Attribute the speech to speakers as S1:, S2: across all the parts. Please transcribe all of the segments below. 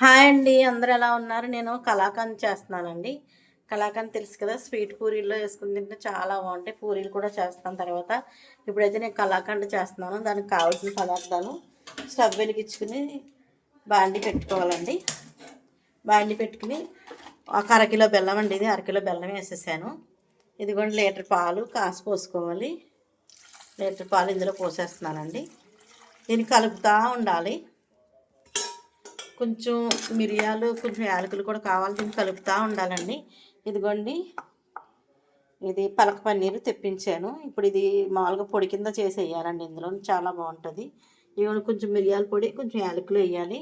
S1: Hi అండి, అందరూ ఎలా ఉన్నారు? నేను కలాకండ్ చేస్తున్నానండి. కలాకండ్ తెలుసు కదా, స్వీట్ పూరీల్లో వేసుకుని తింటే చాలా బాగుంటాయి. పూరీలు కూడా చేస్తాను తర్వాత. ఇప్పుడైతే నేను కలాకండ్ చేస్తున్నాను. దానికి కావాల్సిన పదార్థాలు: స్టవ్ వెలిగించుకుని బాండి పెట్టుకోవాలండి. బాండి పెట్టుకుని ఒక అరకిలో బెల్లం అండి, ఇది అరకిలో బెల్లం వేసేసాను. ఇదిగోండి లీటర్ పాలు కాసి పోసుకోవాలి. లీటర్ పాలు ఇందులో పోసేస్తున్నానండి. దీన్ని కలుపుతూ ఉండాలి. కొంచెం మిరియాలు, కొంచెం యాలకులు కూడా కావాలి. దీన్ని కలుపుతూ ఉండాలండి. ఇదిగోండి, ఇది పలక పన్నీరు తెప్పించాను. ఇప్పుడు ఇది మామూలుగా పొడి కింద చేసి వేయాలండి. ఇందులో చాలా బాగుంటుంది. ఇవన్నీ కొంచెం మిరియాల పొడి, కొంచెం యాలకులు వేయాలి.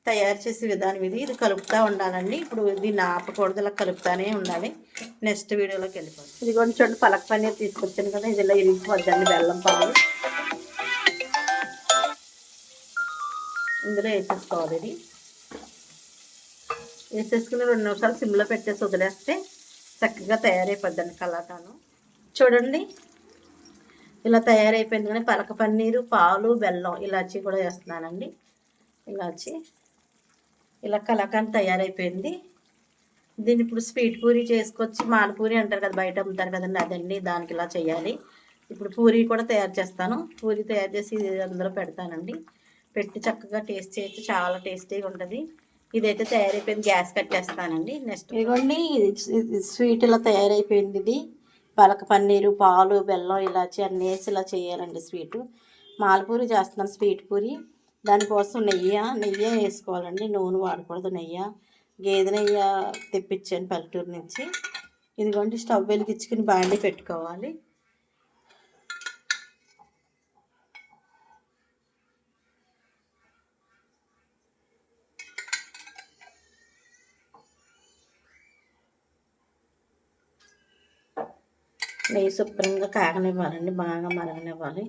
S1: తయారు చేసే విధానం ఇది కలుపుతూ ఉండాలండి. ఇప్పుడు దీన్ని ఆపకూడదు, ఇలా కలుపుతూనే ఉండాలి. నెక్స్ట్ వీడియోలోకి వెళ్ళిపోతుంది. ఇదిగోండి చూడండి, పలక పన్నీరు తీసుకొచ్చాను కదా, ఇదిలో ఇరిగిపోద్దండి బెల్లం పాలు. ఇందులో వేసేసుకోవాలి. ఇది వేసేసుకుని 2 నిమిషాలు సిమ్లో పెట్టేసి వదిలేస్తే చక్కగా తయారైపోద్దండి కలాకాను. చూడండి, ఇలా తయారైపోయింది. కానీ పలక పన్నీరు, పాలు, బెల్లం, ఇలాచీ కూడా వేస్తున్నానండి. ఇలాచీ, ఇలా కలాకాన్ తయారైపోయింది. దీన్ని ఇప్పుడు స్వీట్ పూరీ చేసుకొచ్చి, మాలపూరి అంటారు కదా, బయట అమ్ముతారు కదండి, అదండి. దానికి ఇలా చేయాలి. ఇప్పుడు పూరీ కూడా తయారు చేస్తాను. పూరీ తయారు చేసి అందులో పెడతానండి. పెట్టి చక్కగా టేస్ట్ చేయొచ్చు, చాలా టేస్టీగా ఉంటుంది. ఇదైతే తయారైపోయింది. గ్యాస్ కట్టేస్తానండి. నెక్స్ట్ ఇదిగోండి, స్వీట్ ఇలా తయారైపోయింది. ఇది పలక పన్నీరు, పాలు, బెల్లం, ఇలాచి అన్నీ వేసి ఇలా చేయాలండి స్వీటు. మాలపూరి చేస్తున్నాను, స్వీట్ పూరి. దానికోసం నెయ్యి వేసుకోవాలండి. నూనె వాడకూడదు, గేదె నెయ్యి తెప్పించాను పల్లెటూరు నుంచి. ఇదిగోండి, స్టవ్ వెలిగించుకుని బాండి పెట్టుకోవాలి. నెయ్యి శుభ్రంగా కాగనివ్వాలండి, బాగా మరగనివ్వాలి.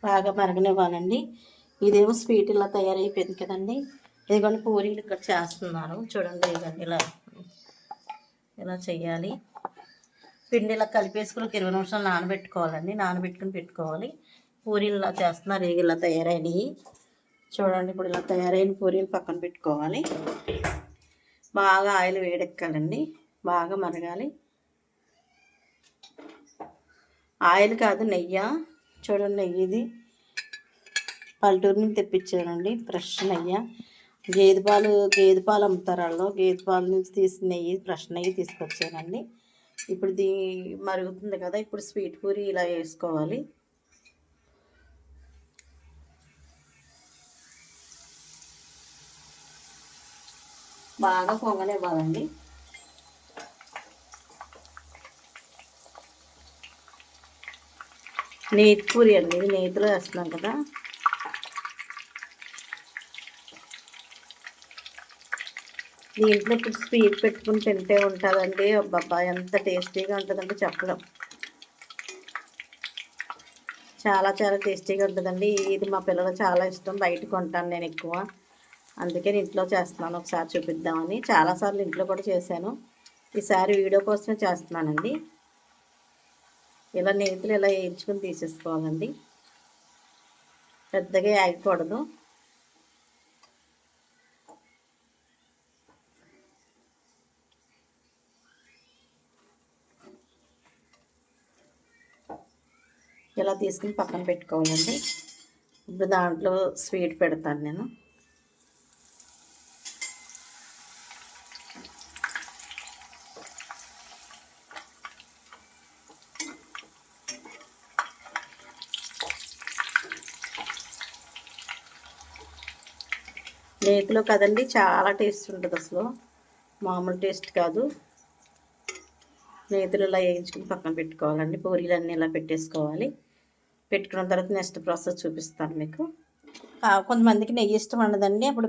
S1: బాగా మరగనివ్వాలండి. ఇదేమో స్వీట్ ఇలా తయారైపోయింది కదండి. ఇదిగోండి, పూరీలు ఇక్కడ చేస్తున్నాను చూడండి. ఇదిగోండి, ఇలా చెయ్యాలి. పిండి ఇలా కలిపేసుకుని 20 నిమిషాలు నానబెట్టుకోవాలండి. నానబెట్టుకుని పెట్టుకోవాలి. పూరీలు ఇలా చేస్తున్నారు. ఇలా తయారైనవి చూడండి. ఇప్పుడు ఇలా తయారైన పూరీలు పక్కన పెట్టుకోవాలి. బాగా ఆయిల్ వేడెక్కాలండి, బాగా మరగాలి. ఆయిల్ కాదు, నెయ్యి. చూడండి, నెయ్యి ఇది పల్లెటూరు నుంచి తెప్పించానండి, ఫ్రెష్ నెయ్యి. గేదె పాలు అమ్ముతారు వాళ్ళు. గేదె పాల నుంచి తీసిన నెయ్యి, ఫ్రెష్ నెయ్యి తీసుకొచ్చానండి. ఇప్పుడు మరుగుతుంది కదా, ఇప్పుడు స్వీట్ పూరి ఇలా వేసుకోవాలి. బాగా పొంగనివ్వాలండి. నేతి పూరి అండి, ఇది నేతిలో వేస్తున్నాం కదా. దీంట్లో ఇప్పుడు స్వీట్ పెట్టుకుని తింటే ఉంటుందండి. అబ్బబ్బా, ఎంత టేస్టీగా ఉంటుందంటే చెప్పడం. చాలా చాలా టేస్టీగా ఉంటుందండి. ఇది మా పిల్లలు చాలా ఇష్టం. బయట కొంటాను నేను ఎక్కువ, అందుకే ఇంట్లో చేస్తున్నాను. ఒకసారి చూపిద్దామని. చాలాసార్లు ఇంట్లో కూడా చేశాను, ఈసారి వీడియో కోసమే చేస్తున్నానండి. ఇలా నేతిలో ఇలా వేయించుకుని తీసేసుకోవాలండి. పెద్దగా ఆగికూడదు. ఇలా తీసుకుని పక్కన పెట్టుకోవాలండి. ఇప్పుడు దాంట్లో స్వీట్ పెడతాను నేను. నేతిలో కదండి, చాలా టేస్ట్ ఉంటుంది. అసలు మామూలు టేస్ట్ కాదు. నేతిలో ఇలా వేయించుకుని పక్కన పెట్టుకోవాలండి. పూరీలు అన్నీ ఇలా పెట్టేసుకోవాలి. పెట్టుకున్న తర్వాత నెక్స్ట్ ప్రాసెస్ చూపిస్తాను మీకు. కొంతమందికి నెయ్యి ఇష్టం ఉండదండి, అప్పుడు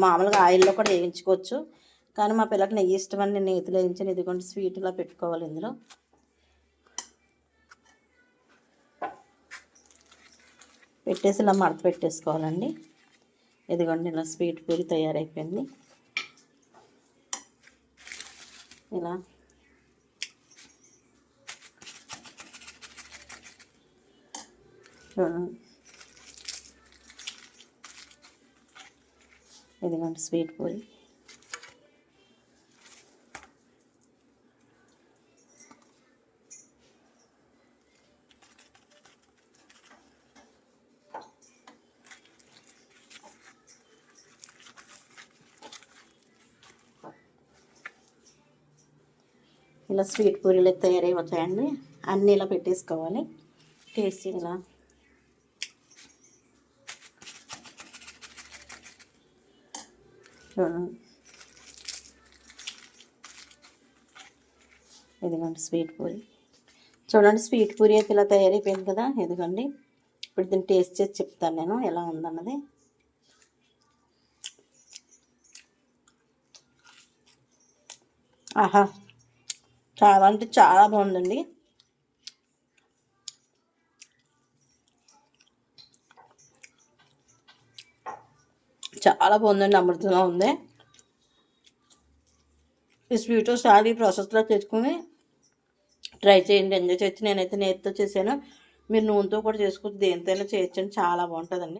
S1: మామూలుగా ఆయిల్లో కూడా వేయించుకోవచ్చు. కానీ మా పిల్లలకి నెయ్యి ఇష్టం అని నేను నేతిలో వేయించాను. ఇదిగోండి, స్వీట్ ఇలా పెట్టుకోవాలి. ఇందులో పెట్టేసి ఇలా మడత పెట్టేసుకోవాలండి. ఇదిగోండి, ఇలా స్వీట్ పూరి తయారైపోయింది. ఇలా చూడండి, ఇదిగోండి స్వీట్ పూరి. ఇలా స్వీట్ పూరీలు తయారైపోతాయండి. అన్నీ ఇలా పెట్టేసుకోవాలి. టేస్టీ ఇలా చూడండి, ఇదిగోండి స్వీట్ పూరి. చూడండి, స్వీట్ పూరి అయితే ఇలా తయారైపోయింది కదా. ఇదిగోండి, ఇప్పుడు దీన్ని టేస్ట్ చేసి చెప్తాను నేను ఎలా ఉందన్నది. ఆహా, చాలా అంటే చాలా బాగుందండి. చాలా బాగుందండి, అమృతంగా ఉంది. ఈ స్వీట్ ఒకసారి ప్రాసెస్లో తెచ్చుకొని ట్రై చేయండి, ఎంజాయ్ చేయొచ్చు. నేనైతే నేతితో చేశాను, మీరు నూనెతో కూడా చేసుకోవచ్చు, దేనితోనే చేయొచ్చండి, చాలా బాగుంటుందండి.